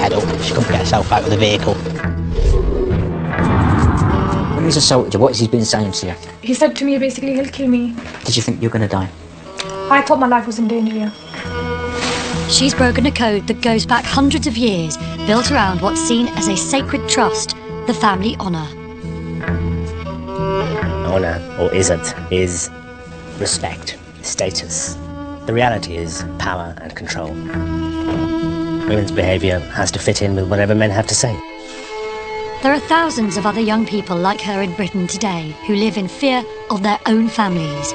head up. She couldn't get herself out of the vehicle. When he's assaulted you, what has he been saying to you? He said to me, basically, he'll kill me. Did you think you were going to die? I thought my life was in danger, yeah. She's broken a code that goes back hundreds of years, built around what's seen as a sacred trust, the family honour. Honour, or isn't, is respect, status. The reality is power and control. Women's behaviour has to fit in with whatever men have to say. There are thousands of other young people like her in Britain today who live in fear of their own families.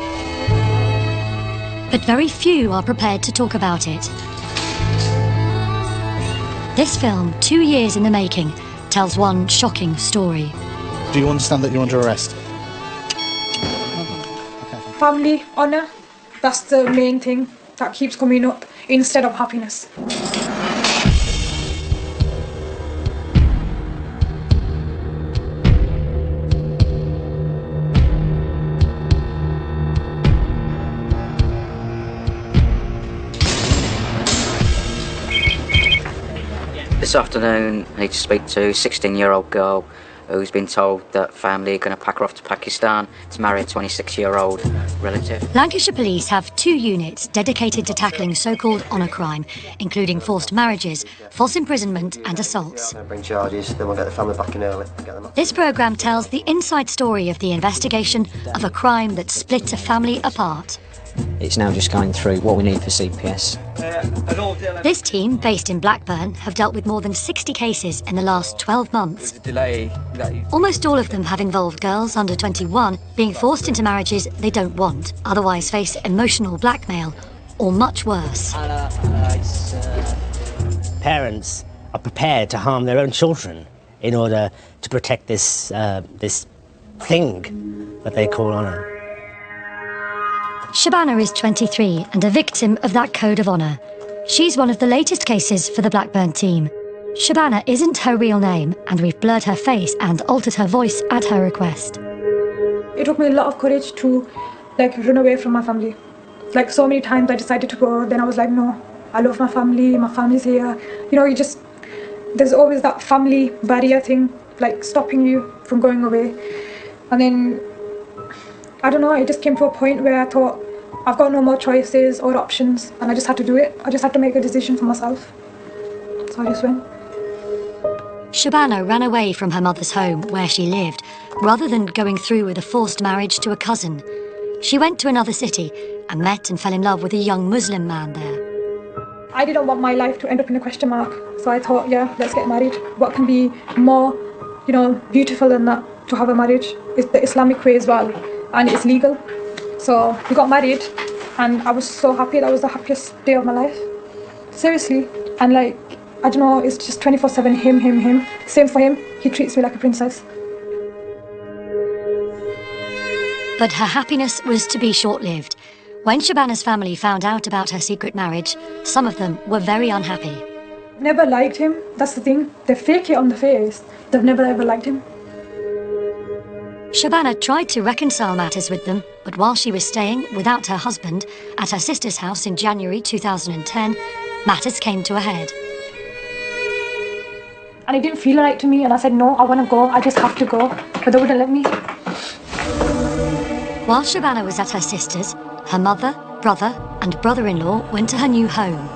But very few are prepared to talk about it. This film, 2 years in the making, tells one shocking story. Do you understand that you're under arrest? Family, honour, that's the main thing that keeps coming up instead of happiness. This afternoon, I need to speak to a 16-year-old girl who's been told that family are going to pack her off to Pakistan to marry a 26-year-old relative. Lancashire Police have 2 units dedicated to tackling so-called honour crime, including forced marriages, false imprisonment and assaults. Bring charges, then we'll get the family back in early. This programme tells the inside story of the investigation of a crime that split a family apart. It's now just going through what we need for CPS. This team, based in Blackburn, have dealt with more than 60 cases in the last 12 months. Almost all of them have involved girls under 21 being forced into marriages they don't want, otherwise face emotional blackmail, or much worse. Parents are prepared to harm their own children in order to protect this thing that they call honour. Shabana is 23 and a victim of that code of honour. She's one of the latest cases for the Blackburn team. Shabana isn't her real name, and we've blurred her face and altered her voice at her request. It took me a lot of courage to run away from my family. So many times I decided to go, then I was like, no, I love my family's here. You know, there's always that family barrier thing, stopping you from going away. And then, I don't know, it just came to a point where I thought, I've got no more choices or options, and I just had to do it. I just had to make a decision for myself. So I just went. Shabana ran away from her mother's home, where she lived, rather than going through with a forced marriage to a cousin. She went to another city and met and fell in love with a young Muslim man there. I didn't want my life to end up in a question mark, so I thought, yeah, let's get married. What can be more, beautiful than that, to have a marriage? It's the Islamic way as well, and it's legal. So we got married, and I was so happy. That was the happiest day of my life. Seriously. And I don't know, it's just 24/7, him. Same for him, he treats me like a princess. But her happiness was to be short-lived. When Shabana's family found out about her secret marriage, some of them were very unhappy. Never liked him, that's the thing. They fake it on the face. They've never ever liked him. Shabana tried to reconcile matters with them, but while she was staying without her husband at her sister's house in January 2010, matters came to a head. And it didn't feel right to me, and I said, no, I want to go, I just have to go, but they wouldn't let me. While Shabana was at her sister's, her mother, brother and brother-in-law went to her new home.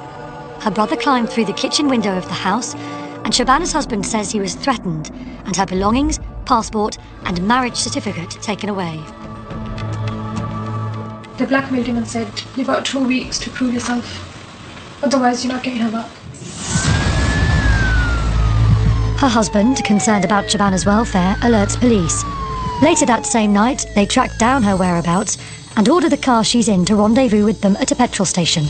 Her brother climbed through the kitchen window of the house, and Shabana's husband says he was threatened and her belongings, passport and marriage certificate taken away. They blackmailed him and said, you've got 2 weeks to prove yourself, otherwise you're not getting her back. Her husband, concerned about Shabana's welfare, alerts police. Later that same night, they track down her whereabouts and order the car she's in to rendezvous with them at a petrol station.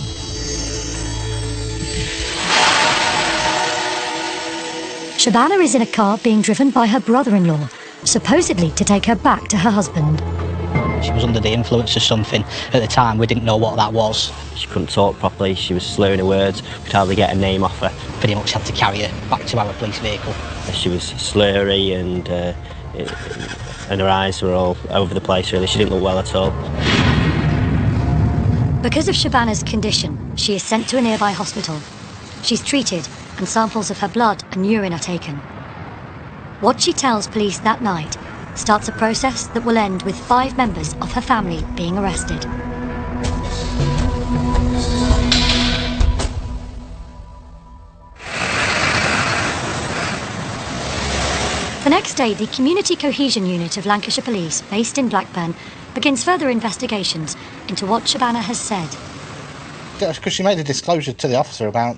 Shabana is in a car being driven by her brother-in-law, supposedly to take her back to her husband. She was under the influence of something. At the time, we didn't know what that was. She couldn't talk properly, she was slurring her words, we could hardly get a name off her. Pretty much had to carry her back to our police vehicle. She was slurry and her eyes were all over the place, really. She didn't look well at all. Because of Shabana's condition, she is sent to a nearby hospital. She's treated, and samples of her blood and urine are taken. What she tells police that night starts a process that will end with 5 members of her family being arrested. The next day, the Community Cohesion Unit of Lancashire Police, based in Blackburn, begins further investigations into what Shabana has said. Because she made a disclosure to the officer about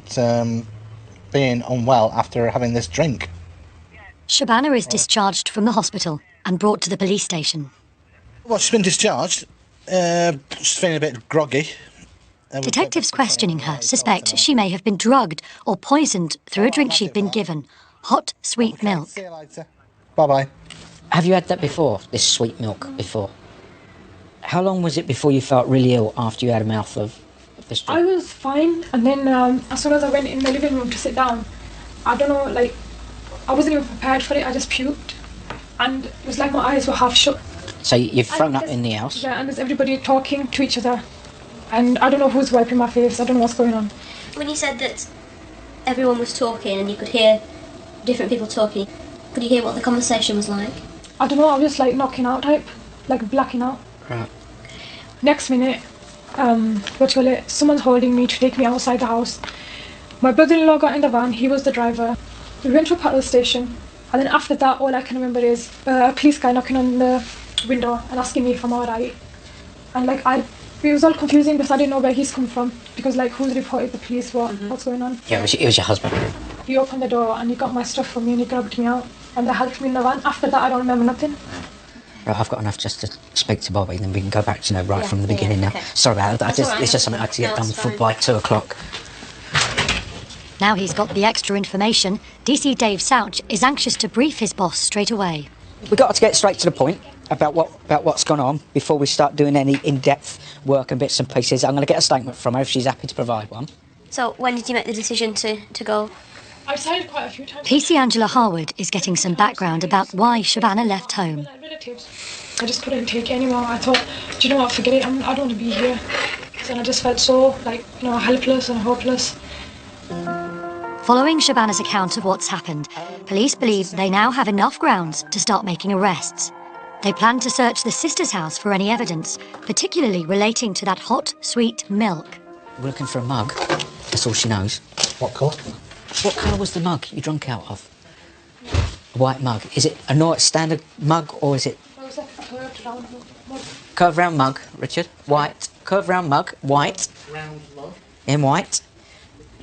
being unwell after having this drink. Shabana is discharged from the hospital and brought to the police station. Well, she's been discharged. She's feeling a bit groggy. Detectives questioning her suspect she may have been drugged or poisoned through a drink she'd been given, hot, sweet milk. See you later. Bye-bye. Have you had that before, this sweet milk before? How long was it before you felt really ill after you had a mouthful of this drink? I was fine, and then as soon as I went in the living room to sit down, I don't know, like, I wasn't even prepared for it. I just puked, and it was like my eyes were half shut. So you've thrown up in the house? Yeah, and there's everybody talking to each other, and I don't know who's wiping my face. I don't know what's going on. When you said that everyone was talking and you could hear different people talking, could you hear what the conversation was like? I don't know, I was just like knocking out type, like blacking out. Right. Next minute, someone's holding me to take me outside the house. My brother-in-law got in the van, he was the driver. We went to a petrol station, and then after that, all I can remember is a police guy knocking on the window and asking me if I'm alright. And like, it was all confusing because I didn't know where he's come from, because like, who's reported the police, what's going on? Yeah, it was your husband. He opened the door and he got my stuff from me and he grabbed me out, and they helped me in the van. After that, I don't remember nothing. Right, I've got enough just to speak to Bobby, and then we can go back to from the beginning now. Okay. Sorry about that. That's all right. It's just something I had to get done It's fine. by 2 o'clock. Now he's got the extra information, DC Dave Souch is anxious to brief his boss straight away. We've got to get straight to the point about what's gone on before we start doing any in-depth work and bits and pieces. I'm going to get a statement from her if she's happy to provide one. So when did you make the decision to go? I decided quite a few times. PC Angela Harwood is getting some background about why Shabana left home. Relatives. I just couldn't take it anymore. I thought, do you know what, forget it, I don't want to be here. And I just felt so, like, helpless and hopeless. Following Shabana's account of what's happened, police believe they now have enough grounds to start making arrests. They plan to search the sister's house for any evidence, particularly relating to that hot, sweet milk. We're looking for a mug. That's all she knows. What colour? What colour was the mug you drunk out of? A white mug. Is it a nice standard mug, or is it... It was like a curved round mug. Curved round mug, Richard. White. Curved round mug. White. Round mug. In white.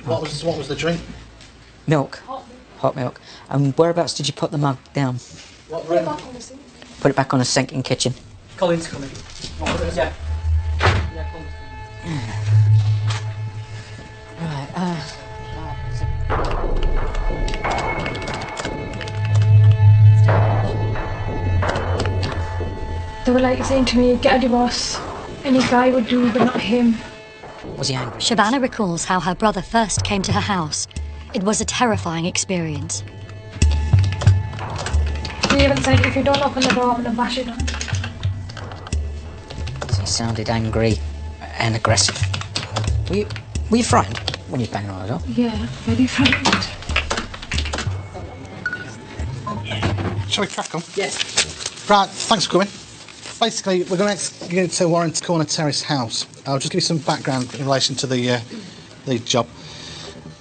What was the drink? Milk. Hot milk. And whereabouts did you put the mug down? What Put it room? back on the sink. Put it back on a sink in kitchen. Colin's coming. Yeah. Right, They were like saying to me, get a divorce. Any guy would do, but not him. was he angry? Shabana recalls how her brother first came to her house. It was a terrifying experience. He even said, if you don't open the door, I'm gonna bash it on. He sounded angry and aggressive. Were you frightened when you was banging on the door? Yeah, very frightened. Shall we crack on? Yes. Right, thanks for coming. Basically, we're going to go to Warren Corner Terrace house. I'll just give you some background in relation to the job.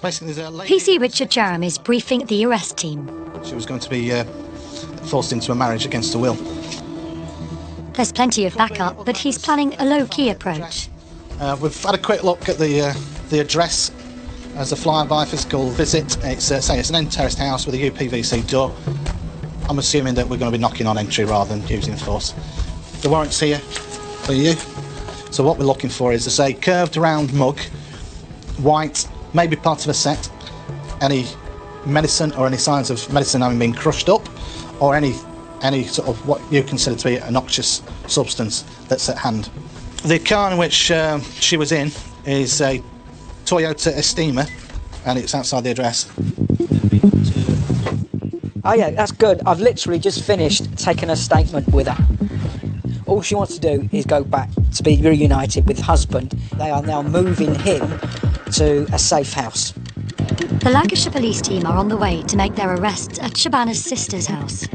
Basically, there's a lady... PC Richard Jerram is briefing the arrest team. She was going to be forced into a marriage against her will. There's plenty of backup, but he's planning a low-key approach. We've had a quick look at the address as a flyby physical visit. It's an end terraced house with a UPVC door. I'm assuming that we're going to be knocking on entry rather than using force. The warrant's here for you. So what we're looking for is a curved round mug, white, maybe part of a set, any medicine or any signs of medicine having been crushed up, or any sort of what you consider to be a noxious substance that's at hand. The car in which she was in is a Toyota Estima, and it's outside the address. Oh yeah, that's good. I've literally just finished taking a statement with her. All she wants to do is go back to be reunited with husband. They are now moving him to a safe house. The Lancashire police team are on the way to make their arrests at Shabana's sister's house.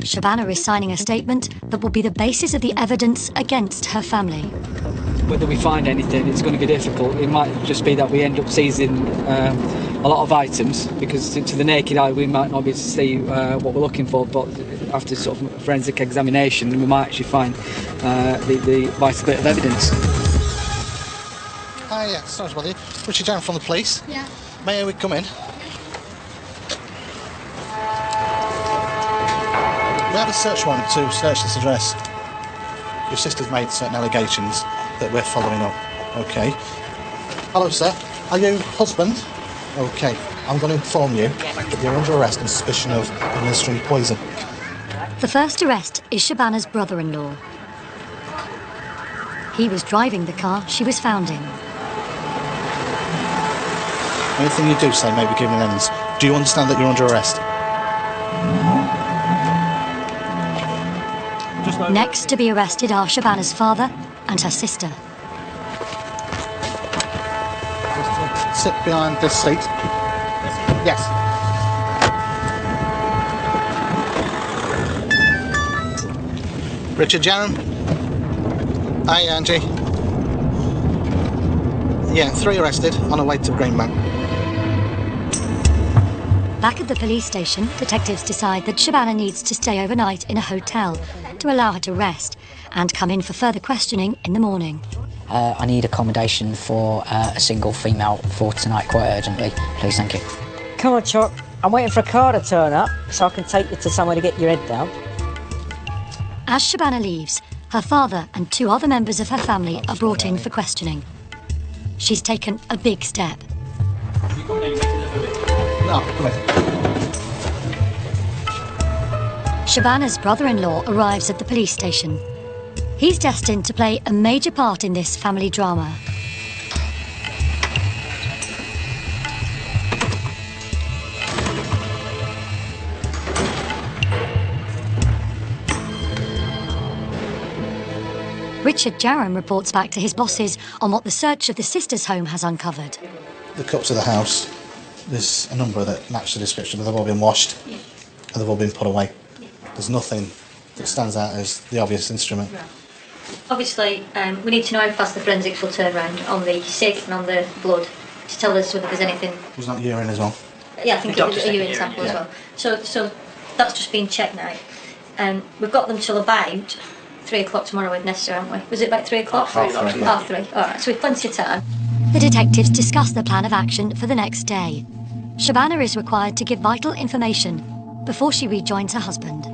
Shabana is signing a statement that will be the basis of the evidence against her family. Whether we find anything, it's going to be difficult. It might just be that we end up seizing a lot of items, because to the naked eye we might not be able to see what we're looking for, but after sort of forensic examination we might actually find the vital bit of evidence. Hi, yeah, sorry to bother you. Richard Jarron from the police. Yeah. May we come in? We have a search warrant to search this address. Your sister's made certain allegations that we're following up. Okay. Hello, sir. Are you husband? Okay. I'm going to inform you that you're under arrest on suspicion of administering poison. The first arrest is Shabana's brother-in-law. He was driving the car she was found in. Anything you do say may be given ends. Do you understand that you're under arrest? Next to be arrested are Shabana's father and her sister. Sit behind this seat. Yes. Richard Jarron. Hi, Angie. Yeah, 3 arrested on a way to Greenbank. Back at the police station, detectives decide that Shabana needs to stay overnight in a hotel to allow her to rest and come in for further questioning in the morning. I need accommodation for a single female for tonight quite urgently. Please, thank you. Come on, Chuck. I'm waiting for a car to turn up so I can take you to somewhere to get your head down. As Shabana leaves, her father and 2 other members of her family are brought in for questioning. She's taken a big step. No, come in. Shabana's brother-in-law arrives at the police station. He's destined to play a major part in this family drama. Richard Jarron reports back to his bosses on what the search of the sister's home has uncovered. The cups of the house, there's a number that match the description, but they've all been washed and they've all been put away. There's nothing that stands out as the obvious instrument. Obviously, we need to know how fast the forensics will turn around on the cig and on the blood to tell us whether there's anything. There's not urine as well. Yeah, I think it was a urine sample as well. So that's just been checked now. We've got them till about 3 o'clock tomorrow if necessary, haven't we? Was it about 3 o'clock? Half 3. All right, so we've plenty of time. The detectives discuss the plan of action for the next day. Shabana is required to give vital information before she rejoins her husband.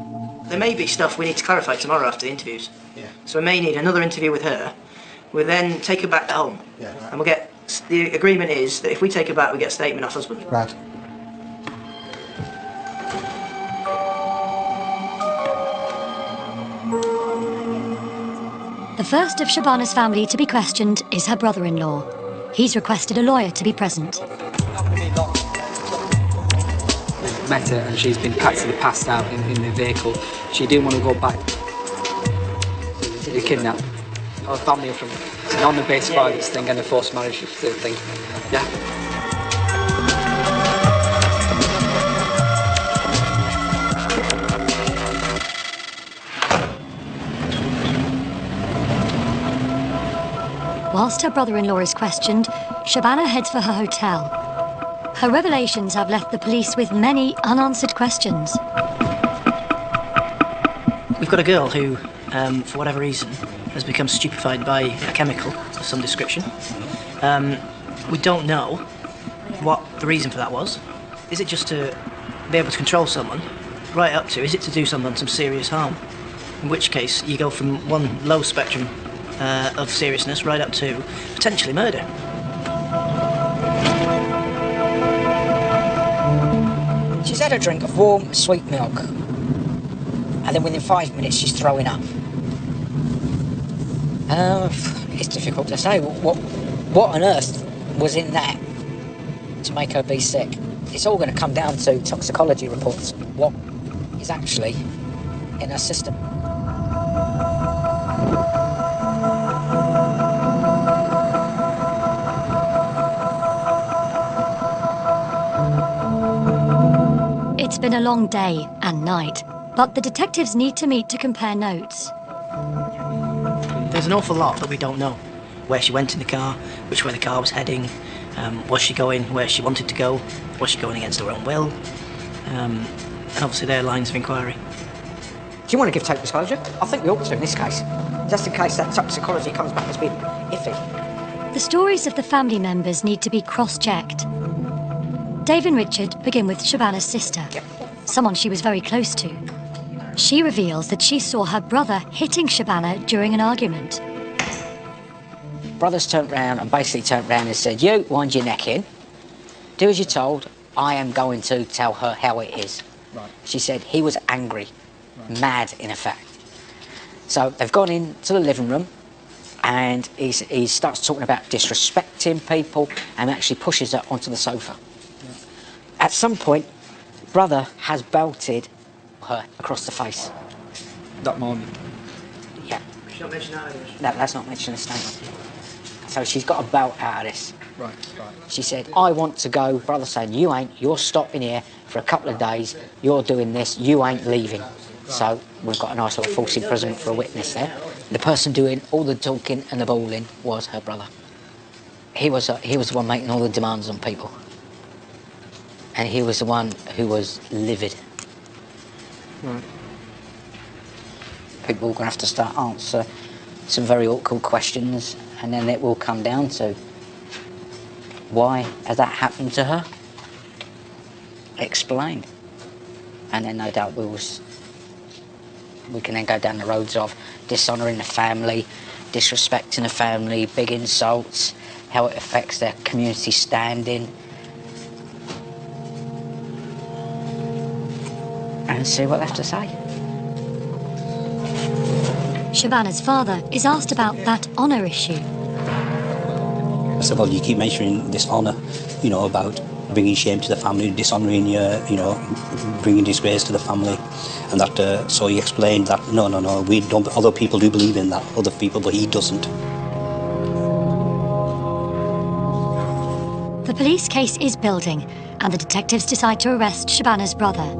There may be stuff we need to clarify tomorrow after the interviews. Yeah. So we may need another interview with her. We'll then take her back home. Yeah. And we'll get... The agreement is that if we take her back, we get a statement off husband. Right. The first of Shabana's family to be questioned is her brother-in-law. He's requested a lawyer to be present. Met her and she's been actually passed out in the vehicle. She didn't want to go back. So they kidnapped. Our family are from an honour-based violence thing and a forced marriage thing. Yeah. Whilst her brother-in-law is questioned, Shabana heads for her hotel. Her revelations have left the police with many unanswered questions. We've got a girl who, for whatever reason, has become stupefied by a chemical of some description. We don't know what the reason for that was. Is it just to be able to control someone? Right up to, is it to do someone some serious harm? In which case, you go from one low spectrum of seriousness right up to potentially murder. She's had a drink of warm, sweet milk. And then within 5 minutes, she's throwing up. It's difficult to say. What on earth was in that to make her be sick? It's all going to come down to toxicology reports. What is actually in her system? It's been a long day and night, but the detectives need to meet to compare notes. There's an awful lot that we don't know. Where she went in the car, which way the car was heading, was she going where she wanted to go, was she going against her own will, and obviously there are lines of inquiry. Do you want to give total disclosure? I think we ought to in this case, just in case that toxicology comes back as being iffy. The stories of the family members need to be cross-checked. Dave and Richard begin with Shabana's sister, someone she was very close to. She reveals that she saw her brother hitting Shabana during an argument. Brothers turned round and basically turned round and said, "You, wind your neck in, do as you're told, I am going to tell her how it is." Right. She said he was angry, mad in effect. So they've gone into the living room and he starts talking about disrespecting people and actually pushes her onto the sofa. Yeah. At some point, brother has belted her across the face. That morning? Yeah. She's not mentioned that either. That's not mentioned in the statement. So she's got a belt out of this. Right, right. She said, "I want to go." Brother saying, "You ain't, you're stopping here for a couple of days, you're doing this, you ain't leaving." So we've got a nice little false imprisonment for a witness there. The person doing all the talking and the bawling was her brother. He was the one making all the demands on people. And he was the one who was livid. Right. People are going to have to start answer some very awkward questions, and then it will come down to why has that happened to her? Explain. And then no doubt we can then go down the roads of dishonouring the family, disrespecting the family, big insults, how it affects their community standing. And see what they have to say. Shabana's father is asked about that honour issue. I said, well, you keep mentioning this honour, you know, about bringing shame to the family, dishonouring your, you know, bringing disgrace to the family. And that, so he explained that, no, we don't, other people do believe in that, other people, but he doesn't. The police case is building, and the detectives decide to arrest Shabana's brother.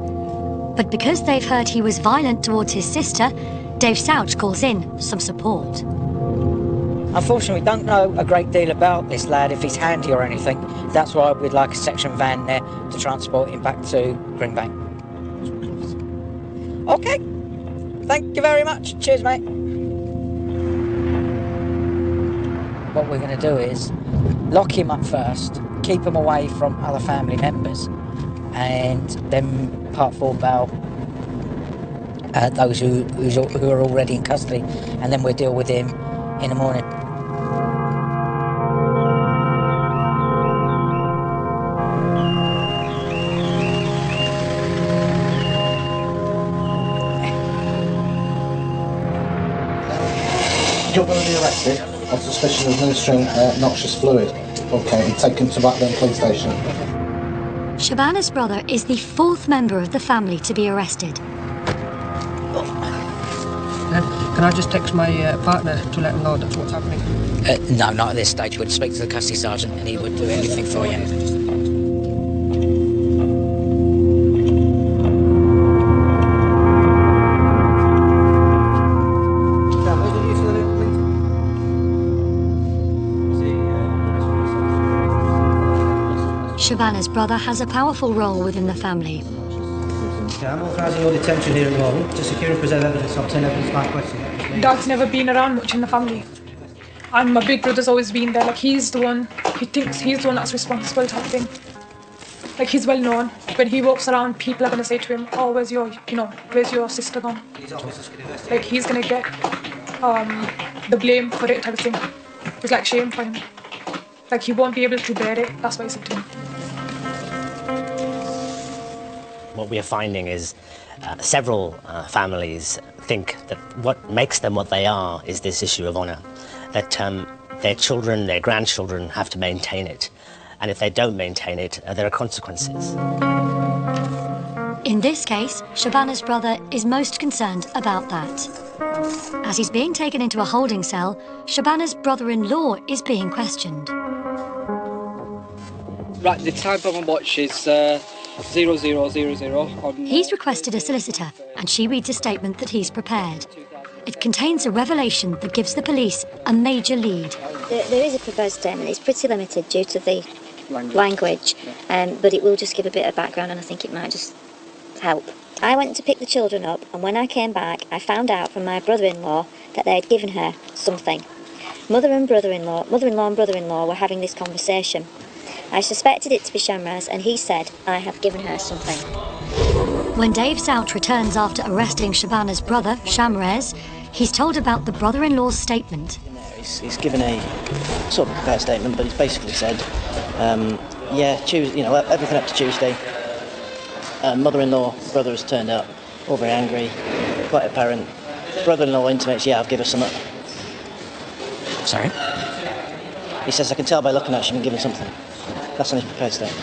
But because they've heard he was violent towards his sister, Dave Souch calls in some support. Unfortunately, we don't know a great deal about this lad, if he's handy or anything. That's why we'd like a section van there to transport him back to Greenbank. OK. Thank you very much. Cheers, mate. What we're going to do is lock him up first, keep him away from other family members, and then Part 4 bail those who are already in custody, and then we'll deal with him in the morning. You're going to be arrested on suspicion of administering noxious fluid. Okay, and taken to Blackburn Police Station. Shabana's brother is the fourth member of the family to be arrested. Can I just text my partner to let him know that's what's happening? No, not at this stage. We'd speak to the custody sergeant and he would do anything for you. Shabana's brother has a powerful role within the family. I'm authorising your detention here at the moment to secure and preserve evidence, obtain evidence by question. Dad's never been around much in the family. And my big brother's always been there. Like, he's the one, he thinks he's the one that's responsible type of thing. Like, he's well known. When he walks around, people are going to say to him, "Oh, where's your sister gone?" Like, he's going to get the blame for it type of thing. It's like shame for him. Like, he won't be able to bear it. That's why he said to me. What we are finding is several families think that what makes them what they are is this issue of honour, that their children, their grandchildren have to maintain it, and if they don't maintain it, there are consequences. In this case, Shabana's brother is most concerned about that. As he's being taken into a holding cell, Shabana's brother-in-law is being questioned. Right, the time bomb on watch is 0000 on... He's requested a solicitor, and she reads a statement that he's prepared. It contains a revelation that gives the police a major lead. There is a proposed statement. It's pretty limited due to the language, but it will just give a bit of background, and I think it might just help. I went to pick the children up, and when I came back, I found out from my brother-in-law that they had given her something. Mother-in-law and brother-in-law were having this conversation. I suspected it to be Shamraz, and he said, I have given her something. When Dave Souch returns after arresting Shabana's brother, Shamraz, he's told about the brother-in-law's statement. He's given a sort of prepared statement, but he's basically said, Tuesday, everything up to Tuesday. Mother-in-law, brother has turned up, all very angry, quite apparent. Brother-in-law intimates, I've given her something. Sorry? He says, I can tell by looking at her she's been given something. That's on his prepared statement.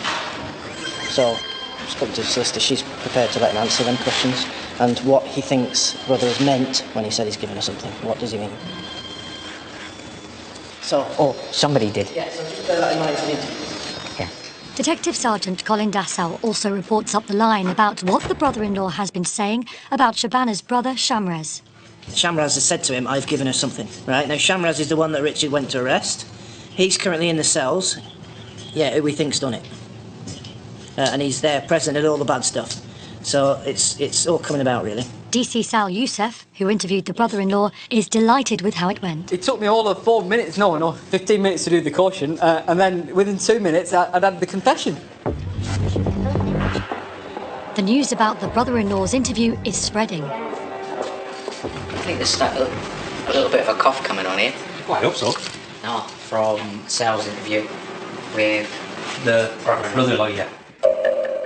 So, spoke to his solicitor, she's prepared to let him answer them questions, and what he thinks brother has meant when he said he's given her something. What does he mean? Or somebody did. Yeah, so just bear that in mind for the interview. Yeah. Detective Sergeant Colin Dassau also reports up the line about what the brother-in-law has been saying about Shabana's brother, Shamraz. Shamraz has said to him, I've given her something. Right, now Shamraz is the one that Richard went to arrest. He's currently in the cells. Who we think's done it. And he's there present at all the bad stuff. So it's all coming about, really. DC Sal Youssef, who interviewed the brother-in-law, is delighted with how it went. It took me all of 4 minutes, 15 minutes to do the caution, and then within 2 minutes I'd had the confession. The news about the brother-in-law's interview is spreading. I think there's a little bit of a cough coming on here. Well, I hope so. No, from Sal's interview with The brother-in-law, yeah.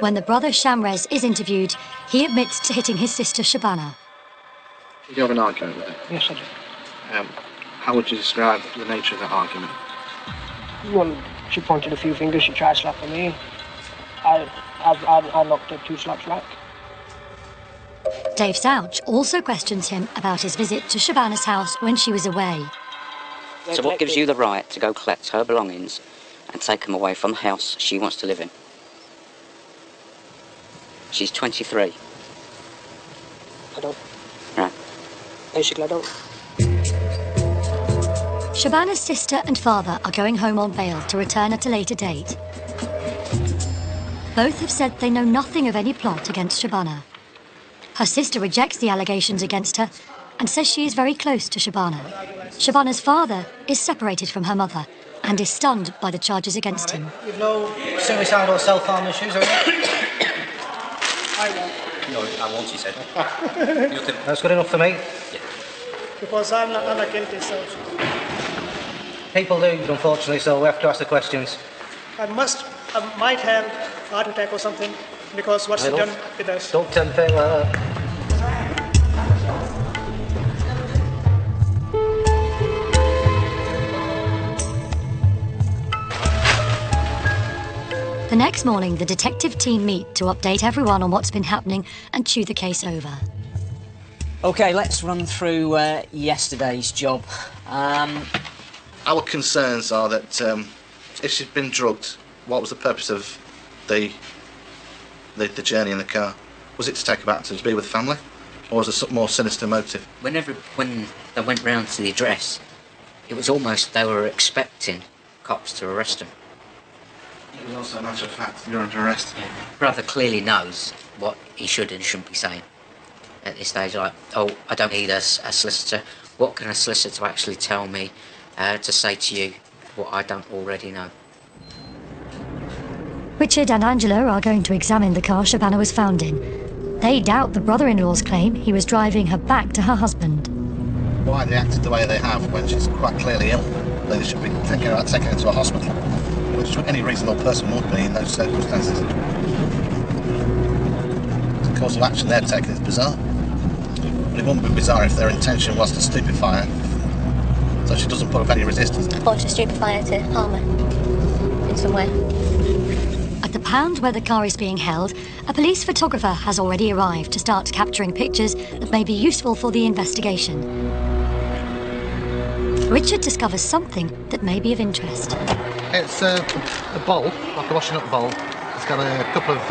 When the brother Shamraz is interviewed, he admits to hitting his sister Shabana. Did you have an argument with her? Yes, I did. How would you describe the nature of that argument? Well, she pointed a few fingers, she tried slapping me. I knocked her 2 slaps back. Dave Souch also questions him about his visit to Shabana's house when she was away. So what gives you the right to go collect her belongings and take them away from the house she wants to live in? She's 23. I don't. Right. Basically, I don't. Shabana's sister and father are going home on bail to return at a later date. Both have said they know nothing of any plot against Shabana. Her sister rejects the allegations against her and says she is very close to Shabana. Shabana's father is separated from her mother and is stunned by the charges against him. You've no suicide or self-harm issues, or anything? No, I won't, he said. That's good enough for me. Yeah. Because I'm not guilty, so People do, unfortunately, so we have to ask the questions. I might have heart attack or something because what's it done with us. Don't tempt it like that. The next morning, the detective team meet to update everyone on what's been happening and chew the case over. OK, let's run through yesterday's job. Our concerns are that if she'd been drugged, what was the purpose of the journey in the car? Was it to take her back to be with family, or was there some more sinister motive? When they went round to the address, it was almost they were expecting cops to arrest them. It was also a matter of fact, you're under arrest. Yeah. Brother clearly knows what he should and shouldn't be saying at this stage. Like, oh, I don't need a solicitor. What can a solicitor actually tell me to say to you what I don't already know? Richard and Angela are going to examine the car Shabana was found in. They doubt the brother-in-law's claim he was driving her back to her husband. Why they acted the way they have when she's quite clearly ill? They should be taking her to a hospital, which any reasonable person would be in those circumstances. The course of action they're taking is bizarre. But it wouldn't be bizarre if their intention was to stupefy her, so she doesn't put up any resistance. Or to stupefy her to harm her in some way. At the pound where the car is being held, a police photographer has already arrived to start capturing pictures that may be useful for the investigation. Richard discovers something that may be of interest. It's a bowl, like a washing up bowl. It's got a couple of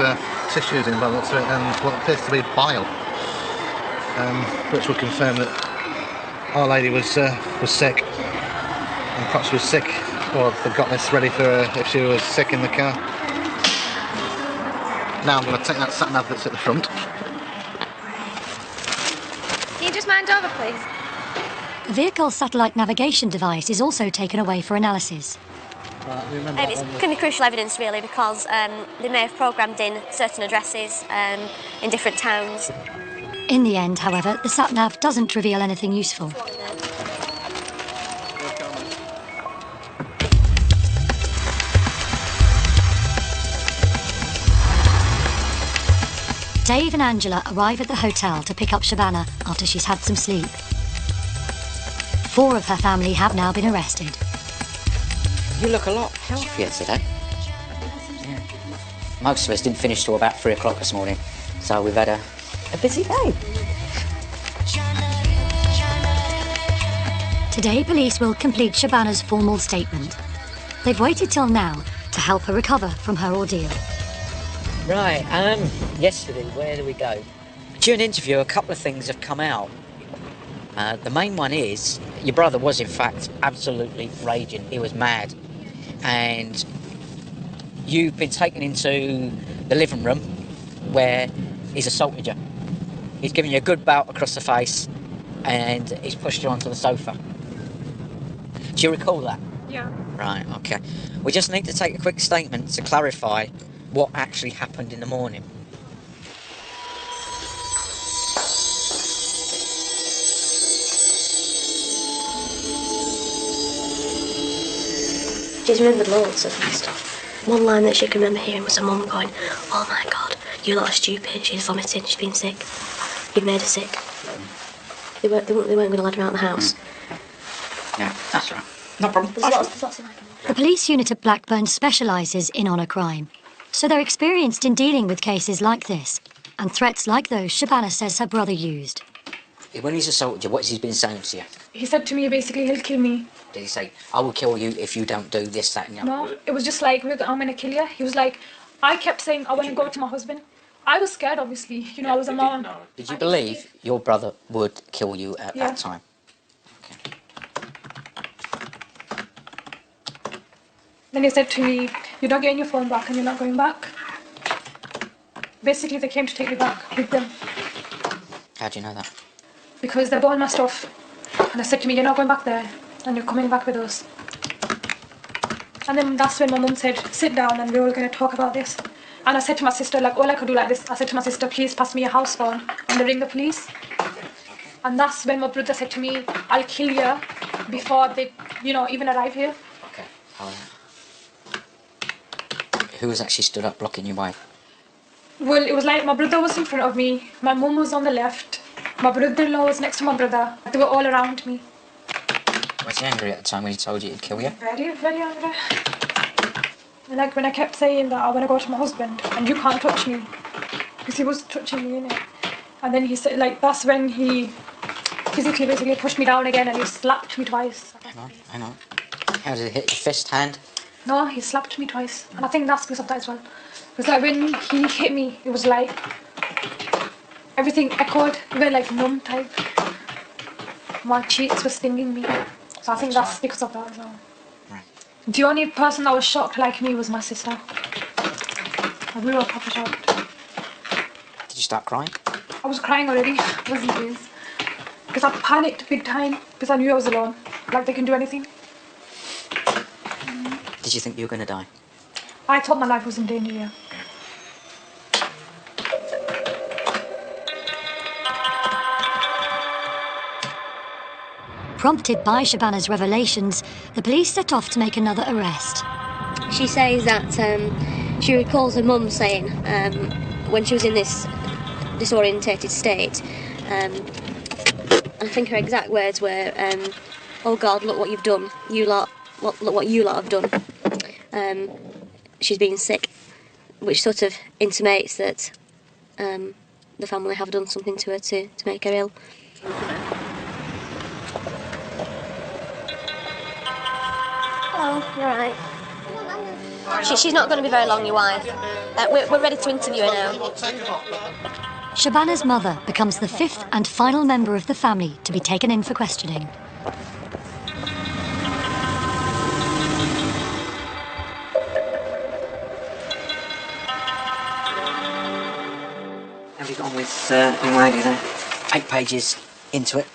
tissues in by the looks of it and what appears to be bile, which would confirm that our lady was sick, and perhaps she was sick, or they've got this ready for her if she was sick in the car. Now I'm going to take that sat-nav that's at the front. Can you just mind over, please? The vehicle's satellite navigation device is also taken away for analysis. It's going to be crucial evidence, really, because they may have programmed in certain addresses in different towns. In the end, however, the sat-nav doesn't reveal anything useful. Dave and Angela arrive at the hotel to pick up Shabana after she's had some sleep. 4 of her family have now been arrested. You look a lot healthier today. Yeah. Most of us didn't finish till about 3 o'clock this morning, so we've had a busy day. Today, police will complete Shabana's formal statement. They've waited till now to help her recover from her ordeal. Right, yesterday, where do we go? During an interview, a couple of things have come out. The main one is, your brother was in fact absolutely raging. He was mad. And you've been taken into the living room where he's assaulted you. He's given you a good bout across the face and he's pushed you onto the sofa. Do you recall that? Yeah. Right, okay. We just need to take a quick statement to clarify what actually happened in the morning. She's remembered loads of stuff. One line that she can remember hearing was her mum going, "Oh my God, you lot are stupid. She's vomiting. She's been sick. You've made her sick." They weren't going to let her out of the house. Yeah, that's right. No problem. The police unit at Blackburn specialises in honour crime, so they're experienced in dealing with cases like this and threats like those Shabana says her brother used. When he's assaulted you, what has he been saying to you? He said to me, basically, he'll kill me. Did he say, "I will kill you if you don't do this, that and the other"? No, it was just like, I'm going to kill you. He was like, I kept saying, I want to go to my husband. I was scared, obviously. You know, I was a mom. Did you believe your brother would kill you at that time? Then he said to me, you're not getting your phone back and you're not going back. Basically, they came to take me back with them How do you know that? because they bought my stuff. And they said to me, you're not going back there and you're coming back with us. And then that's when my mum said, sit down and we're all going to talk about this. And I said to my sister, like, all I could do like this, I said to my sister, please pass me your house phone and they ring the police. And that's when my brother said to me, I'll kill you before they, even arrive here. Okay, who was actually stood up blocking your way? Well, it was like my brother was in front of me, my mum was on the left, my brother-in-law was next to my brother. They were all around me. Was he angry at the time when he told you he'd kill you? Very, very angry. Like when I kept saying that I want to go to my husband and you can't touch me, because he was touching me, innit? And then he said, like, that's when he physically basically pushed me down again and he slapped me twice. I know. How did it hit your fist, hand? No, he slapped me twice. And I think that's because of that as well. It was like when he hit me, it was like everything echoed, even like numb type. My cheeks were stinging me. So I think that's because of that as well. Right. The only person that was shocked like me was my sister. We were proper shocked. Did you start crying? I was crying already. I was in tears. Because I panicked big time because I knew I was alone. Like they can do anything. Did you think you were going to die? I thought my life was in danger, yeah. Prompted by Shabana's revelations, the police set off to make another arrest. She says that she recalls her mum saying when she was in this disorientated state, I think her exact words were, "Oh God, look what you've done. You lot, look what you lot have done." She's been sick, which sort of intimates that the family have done something to her to make her ill. Hello, you're right. She's not going to be very long, your wife. We're ready to interview her now. Shabana's mother becomes the 5th and final member of the family to be taken in for questioning. Have you gone with young lady then? 8 pages into it.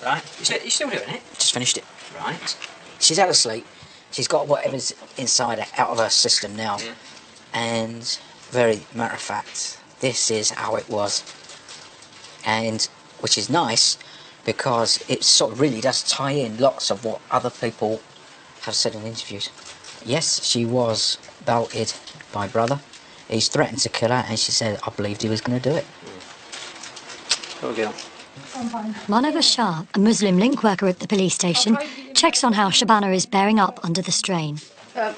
Right. You're still doing it? Just finished it. Right. She's out of sleep. She's got whatever's inside her out of her system now. Yeah. And very matter of fact, this is how it was. And which is nice because it sort of really does tie in lots of what other people have said in interviews. Yes, she was belted by brother. He's threatened to kill her and she said, I believed he was going to do it. Poor girl. Manava Shah, a Muslim link worker at the police station, checks on how Shabana is bearing up under the strain.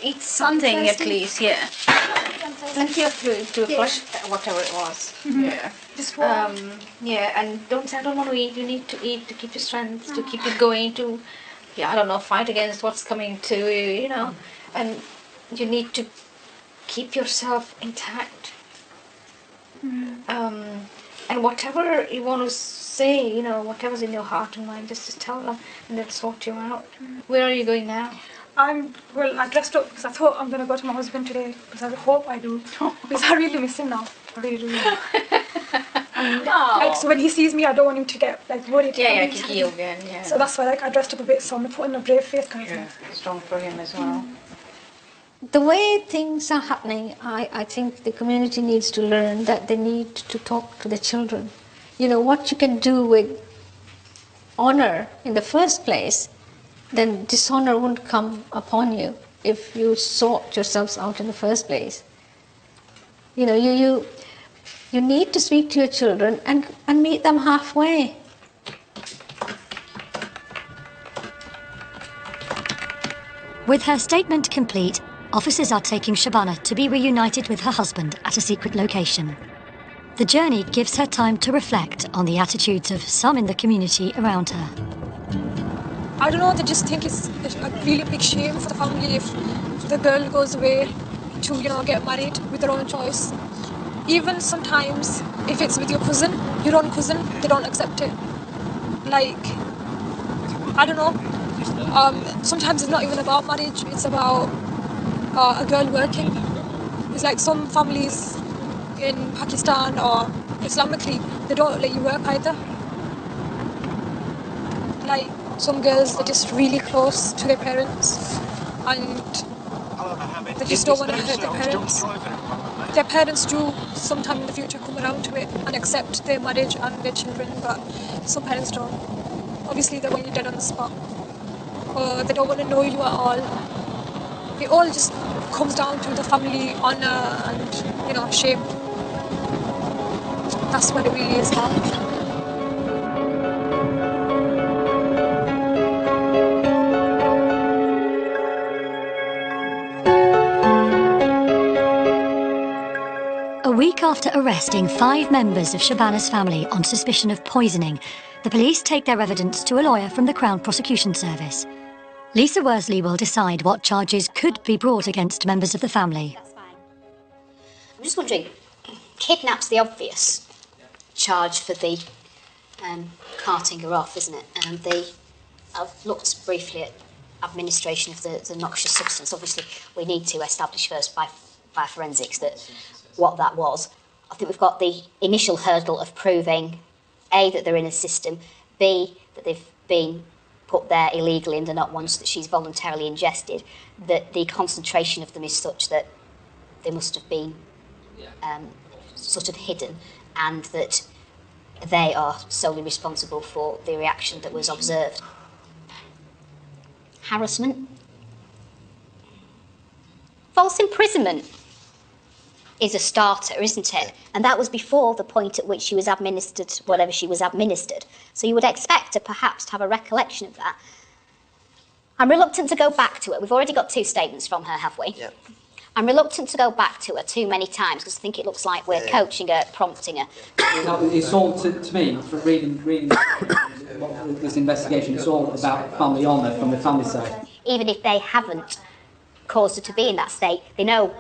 Eat something at least, yeah. Plenty of food to flush whatever it was. Yeah. Yeah, and I don't want to eat. You need to eat to keep your strength, to keep it going, to, I don't know, fight against what's coming to you, you know. And you need to keep yourself intact. And whatever you want to say, you know, whatever's in your heart and mind, just tell them and they'll sort you out. Where are you going now? I dressed up because I thought I'm going to go to my husband today, because I hope I do, because I really miss him now. I really do. And, so when he sees me, I don't want him to get worried. Yeah, keep you again, yeah. So that's why I dressed up a bit, so I'm putting a brave face kind of thing. Strong for him as well. The way things are happening, I think the community needs to learn that they need to talk to the children. You know, what you can do with honour in the first place, then dishonour won't come upon you if you sort yourselves out in the first place. You know, you need to speak to your children and meet them halfway. With her statement complete, officers are taking Shabana to be reunited with her husband at a secret location. The journey gives her time to reflect on the attitudes of some in the community around her. I don't know, they just think it's a really big shame for the family if the girl goes away to, get married with their own choice. Even sometimes, if it's with your cousin, your own cousin, they don't accept it. I don't know, sometimes it's not even about marriage, it's about a girl working. It's like some families in Pakistan or Islamically, they don't let you work either. Like some girls, they're just really close to their parents and they just don't want to hurt their parents. Their parents do sometime in the future come around to it and accept their marriage and their children, but some parents don't. Obviously they want you dead on the spot, or they don't want to know you at all. It all just comes down to the family honour and, shame. That's what it really is about. A week after arresting 5 members of Shabana's family on suspicion of poisoning, the police take their evidence to a lawyer from the Crown Prosecution Service. Lisa Worsley will decide what charges could be brought against members of the family. I'm just wondering, kidnap's the obvious charge for the carting her off, isn't it? I've looked briefly at administration of the noxious substance. Obviously, we need to establish first by forensics what that was. I think we've got the initial hurdle of proving, A, that they're in a system, B, that they've been put there illegally and they're not ones that she's voluntarily ingested, that the concentration of them is such that they must have been sort of hidden, and that they are solely responsible for the reaction that was observed. Harassment. False imprisonment is a starter, isn't it? And that was before the point at which she was administered whatever she was administered. So you would expect her perhaps to have a recollection of that. I'm reluctant to go back to her. We've already got 2 statements from her, have we? Yeah. I'm reluctant to go back to her too many times because I think it looks like we're coaching her, prompting her. No, it's all, to me, from reading this investigation, it's all about family honour from the family side. Even if they haven't caused her to be in that state. They know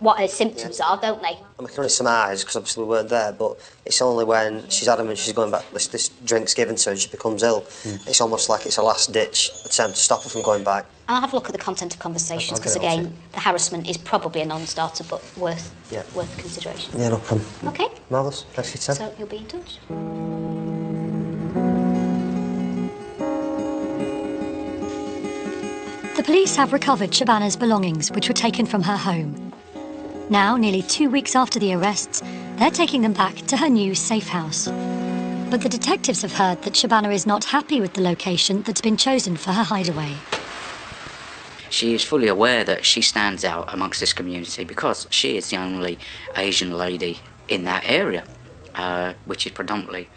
what her symptoms are, don't they? I can only surmise, because obviously we weren't there, but it's only when she's adamant she's going back, this drink's given to her and she becomes ill. It's almost like it's a last-ditch attempt to stop her from going back. I'll have a look at the content of conversations, because again, the harassment is probably a non-starter, but worth consideration. Yeah, no problem. Okay. Marvellous. Thanks for your time. So you'll be in touch. The police have recovered Shabana's belongings, which were taken from her home. Now, nearly 2 weeks after the arrests, they're taking them back to her new safe house. But the detectives have heard that Shabana is not happy with the location that's been chosen for her hideaway. She is fully aware that she stands out amongst this community because she is the only Asian lady in that area, which is predominantly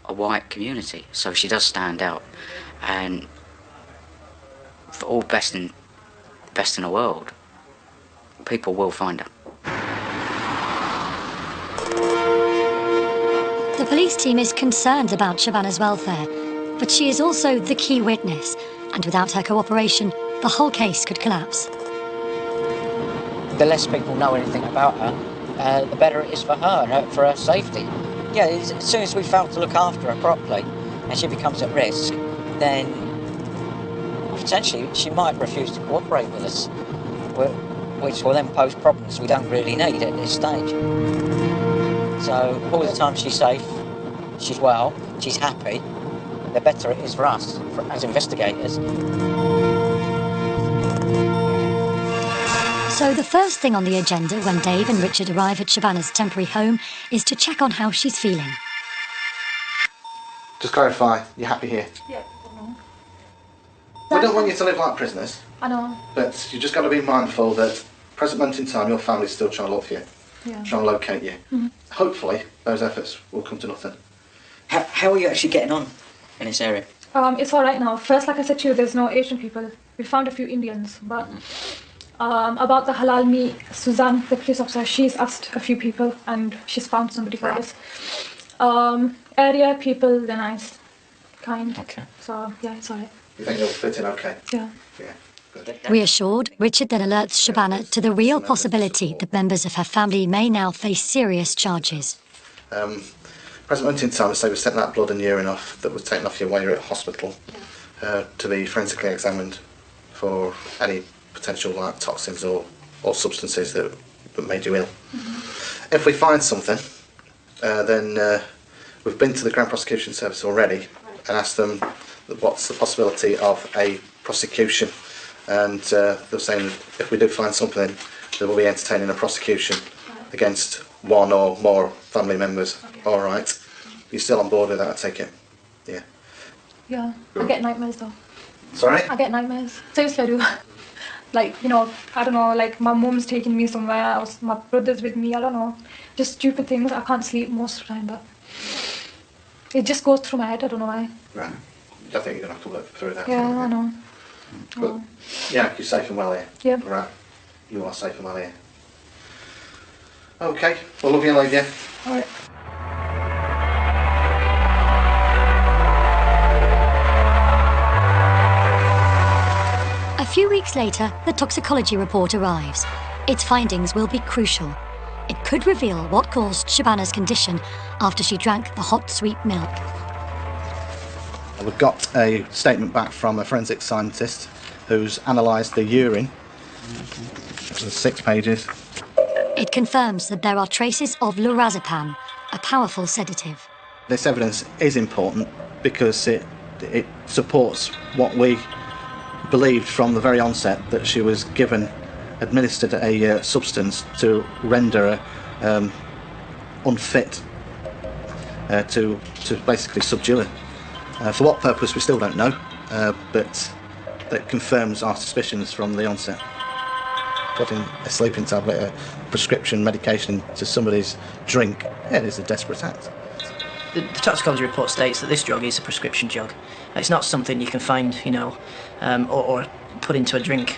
a white community. So she does stand out. And for all best in the world, people will find her. The police team is concerned about Shabana's welfare, but she is also the key witness, and without her cooperation, the whole case could collapse. The less people know anything about her, the better it is for her and for her safety. Yeah, as soon as we fail to look after her properly and she becomes at risk, then potentially she might refuse to cooperate with us, which will then pose problems we don't really need at this stage. So all the time she's safe, she's well, she's happy, the better it is for us as investigators. So the first thing on the agenda when Dave and Richard arrive at Shabana's temporary home is to check on how she's feeling. Just clarify, you're happy here? Yeah. We don't want you to live like prisoners, I know. but you just got to be mindful that present moment in time your family's still trying to look for you, Yeah. trying to locate you. Mhm. Hopefully those efforts will come to nothing. How are you actually getting on in this area? It's all right now. First, like I said to you, there's no Asian people. We found a few Indians, but about the halal meat, Suzanne, the police officer, she's asked a few people and she's found somebody for us. Area people, they're nice, kind. Okay. So yeah, it's all right. You think you'll fit in okay? Yeah. Yeah. Good. Reassured, Richard then alerts Shabana to the real possibility that members of her family may now face serious charges. Present moment in time, say we sent that blood and urine off that was taken off you while you were at hospital to be forensically examined for any potential like toxins or substances that made you ill. If we find something, then we've been to the Grand Prosecution Service already and asked them what's the possibility of a prosecution, and they're saying if we do find something, they will be entertaining a prosecution against one or more family members. All right, you're still on board with that, I take it? Yeah. Yeah. I get nightmares though. Sorry? I get nightmares. Seriously, I do. Like, you know, I don't know, like my mom's taking me somewhere, my brother's with me, I don't know. Just stupid things. I can't sleep most of the time, but it just goes through my head, I don't know why. Right. I think you're going to have to work through that. Yeah, I know. But, yeah, you're safe and well here. Yeah. Right. You are safe and well here. Okay. Well, love you and leave you. All right. A few weeks later, the toxicology report arrives. Its findings will be crucial. It could reveal what caused Shabana's condition after she drank the hot, sweet milk. We've got a statement back from a forensic scientist who's analysed the urine. There's 6 pages. It confirms that there are traces of lorazepam, a powerful sedative. This evidence is important because it supports what we believed from the very onset, that she was administered a substance to render her unfit to basically subdue her. For what purpose we still don't know, but that confirms our suspicions from the onset. Putting a sleeping tablet, a prescription medication into somebody's drink, it is a desperate act. The toxicology report states that this drug is a prescription drug. It's not something you can find, you know, or put into a drink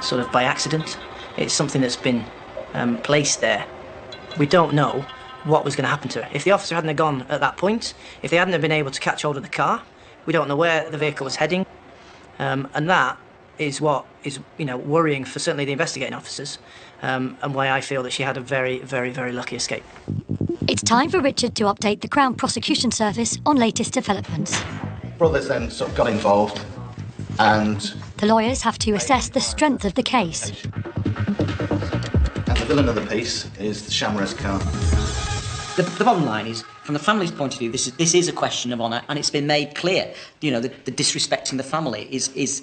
sort of by accident. It's something that's been placed there. We don't know what was going to happen to her. If the officer hadn't have gone at that point, if they hadn't have been able to catch hold of the car, we don't know where the vehicle was heading, and that is what is, worrying for certainly the investigating officers, and why I feel that she had a very, very, very lucky escape. It's time for Richard to update the Crown Prosecution Service on latest developments. Brothers then sort of got involved, and The lawyers have to assess the strength of the case. the villain of the piece is the Shamrez Khan. The bottom line is, from the family's point of view, this is a question of honour, and it's been made clear. The disrespecting the family is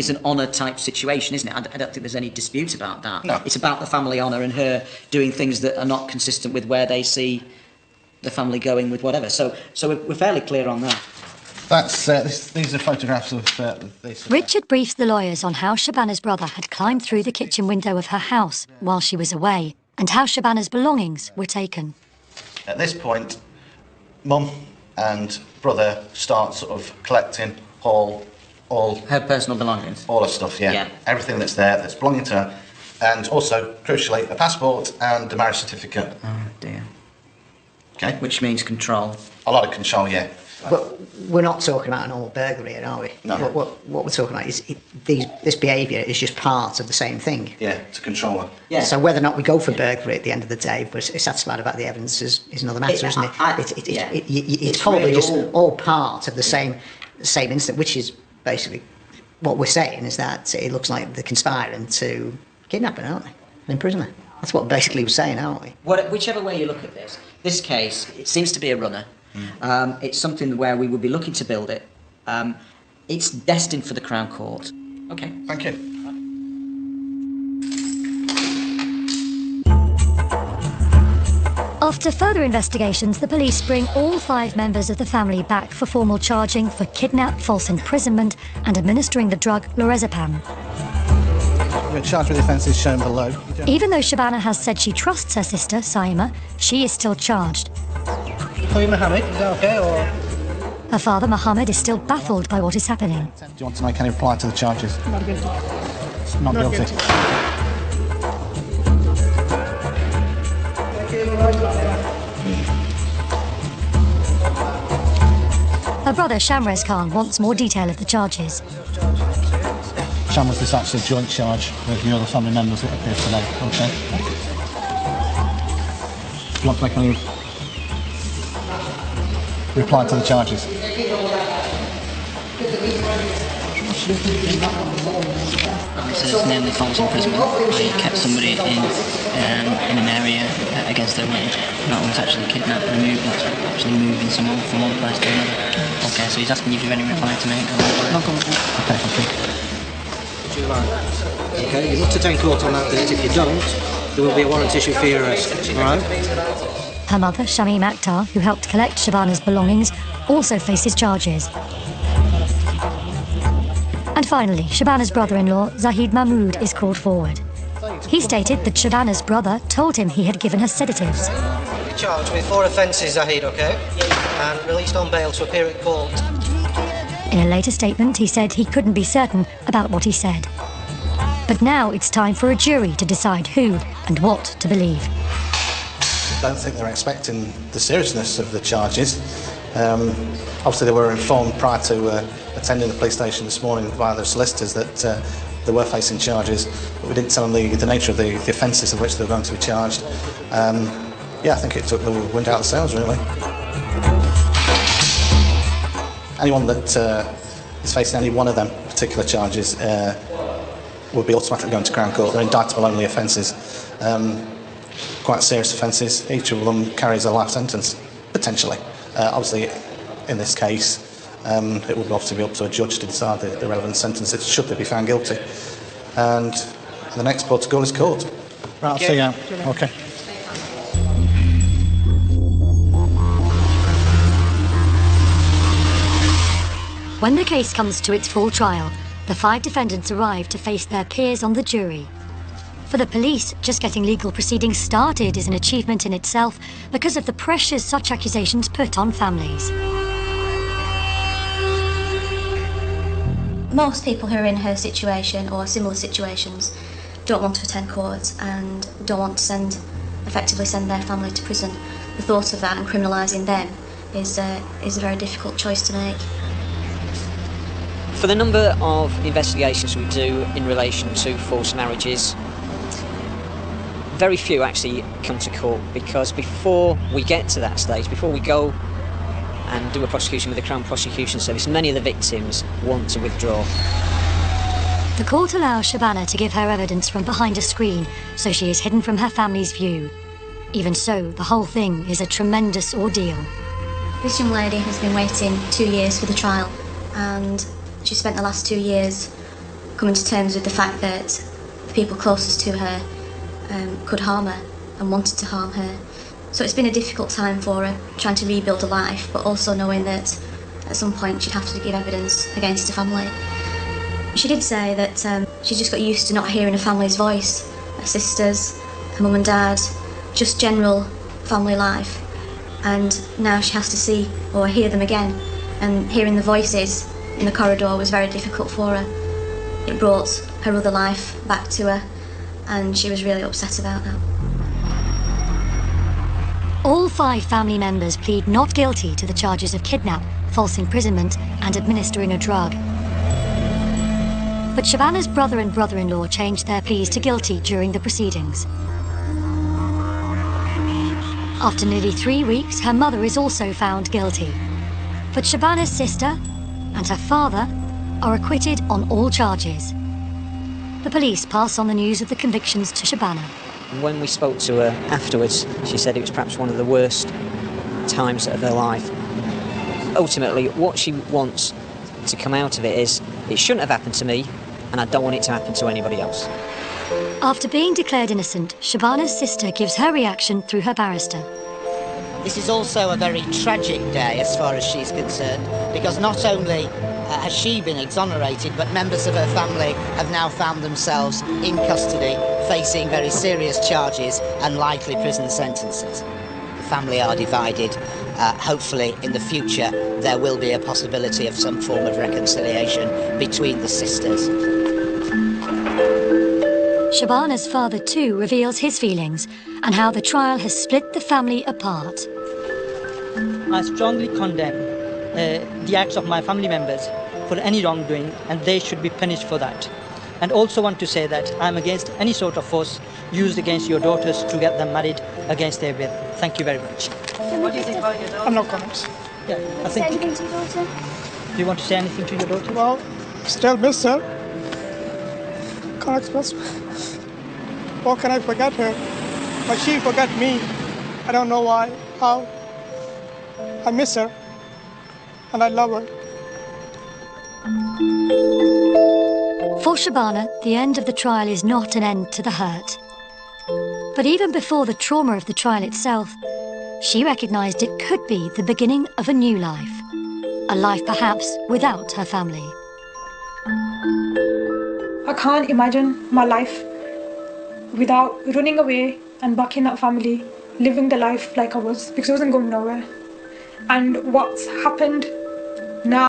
an honour-type situation, isn't it? I don't think there's any dispute about that. No. It's about the family honour and her doing things that are not consistent with where they see the family going with whatever. So we're fairly clear on that. These are photographs of this. Richard briefs the lawyers on how Shabana's brother had climbed through the kitchen window of her house while she was away, and how Shabana's belongings were taken. At this point, Mum and brother start sort of collecting all her personal belongings. All her stuff, yeah. Everything that's there, that's belonging to her. And also, crucially, a passport and a marriage certificate. Oh, dear. Okay. Which means control. A lot of control, yeah. But we're not talking about a normal burglary here, are we? No. What we're talking about is this behaviour is just part of the same thing. Yeah, to control her. Yeah. So whether or not we go for burglary at the end of the day, if we're satisfied about the evidence is another matter, isn't it? It's probably really just all part of the same incident, which is basically what we're saying is that it looks like they're conspiring to kidnap her, aren't they? And imprison her. That's what basically we're saying, aren't we? Whichever way you look at this case, it seems to be a runner. It's something where we would be looking to build it. It's destined for the Crown Court. Okay. Thank you. After further investigations, the police bring all 5 members of the family back for formal charging for kidnap, false imprisonment and administering the drug lorazepam. You're charged with the offences shown below. Even though Shabana has said she trusts her sister, Saima, she is still charged. Call you Mohammed, is that okay, or...? Her father, Mohammed, is still baffled by what is happening. Do you want to make any reply to the charges? Not guilty. Not guilty. Her brother, Shamrez Khan, wants more detail of the charges. Shamrez, this actually a joint charge with the other family members that appears today. Okay. Do you want to make any reply to the charges? It says namely false imprisonment. I kept somebody in an area against their will. That was actually kidnapped and moving someone from one place to another. Okay, so he's asking you if you have any reply to make. Okay, thank you. Okay, you must attend court on that date. If you don't, there will be a warrant issued for your arrest. All right? Her mother, Shamim Akhtar, who helped collect Shabana's belongings, also faces charges. And finally, Shabana's brother-in-law, Zahid Mahmood, is called forward. He stated that Shabana's brother told him he had given her sedatives. You're charged with 4 offences, Zahid, okay? And released on bail to appear at court. In a later statement, he said he couldn't be certain about what he said. But now it's time for a jury to decide who and what to believe. I don't think they're expecting the seriousness of the charges. Obviously, they were informed prior to attending the police station this morning via their solicitors that they were facing charges, but we didn't tell them the nature of the offences of which they were going to be charged. Yeah, I think it took the wind out of the sails, really. Anyone that is facing any one of them particular charges will be automatically going to Crown Court. They're indictable-only offences. Quite serious offences. Each of them carries a life sentence, potentially. Obviously, in this case, it would obviously be up to a judge to decide the relevant sentences should they be found guilty. And the next port to call is court. Right, I'll see you out. Okay. When the case comes to its full trial, the 5 defendants arrive to face their peers on the jury. For the police, just getting legal proceedings started is an achievement in itself because of the pressures such accusations put on families. Most people who are in her situation or similar situations don't want to attend court and don't want to effectively send their family to prison. The thought of that and criminalising them is a very difficult choice to make. For the number of investigations we do in relation to forced marriages, very few actually come to court, because before we get to that stage, before we go and do a prosecution with the Crown Prosecution Service, many of the victims want to withdraw. The court allows Shabana to give her evidence from behind a screen, so she is hidden from her family's view. Even so, the whole thing is a tremendous ordeal. This young lady has been waiting 2 years for the trial, and she spent the last 2 years coming to terms with the fact that the people closest to her could harm her and wanted to harm her. So it's been a difficult time for her, trying to rebuild a life, but also knowing that at some point she'd have to give evidence against her family. She did say that she just got used to not hearing her family's voice, her sisters, her mum and dad, just general family life. And now she has to see or hear them again, and hearing the voices in the corridor was very difficult for her. It brought her other life back to her, and she was really upset about that. All 5 family members plead not guilty to the charges of kidnap, false imprisonment and administering a drug. But Shabana's brother and brother-in-law changed their pleas to guilty during the proceedings. After nearly 3 weeks, her mother is also found guilty. But Shabana's sister and her father are acquitted on all charges. The police pass on the news of the convictions to Shabana. When we spoke to her afterwards, she said it was perhaps one of the worst times of her life. Ultimately, what she wants to come out of it is, it shouldn't have happened to me, and I don't want it to happen to anybody else. After being declared innocent, Shabana's sister gives her reaction through her barrister. This is also a very tragic day as far as she's concerned, because not only has she been exonerated, but members of her family have now found themselves in custody, facing very serious charges and likely prison sentences. The family are divided. Hopefully in the future there will be a possibility of some form of reconciliation between the sisters. Shabana's father too reveals his feelings and how the trial has split the family apart. I strongly condemn the acts of my family members for any wrongdoing, and they should be punished for that. And also want to say that I'm against any sort of force used against your daughters to get them married against their will. Thank you very much. What do you think about your daughter? No comments. Yeah, I think. Anything to your daughter? Do you want to say anything to your daughter? Well, still miss her. Can't express. How can I forget her? But she forgot me. I don't know why, how. I miss her, and I love her. For Shabana, the end of the trial is not an end to the hurt. But even before the trauma of the trial itself, she recognised it could be the beginning of a new life. A life perhaps without her family. I can't imagine my life without running away and back in that family, living the life like I was, because I wasn't going nowhere. And what's happened now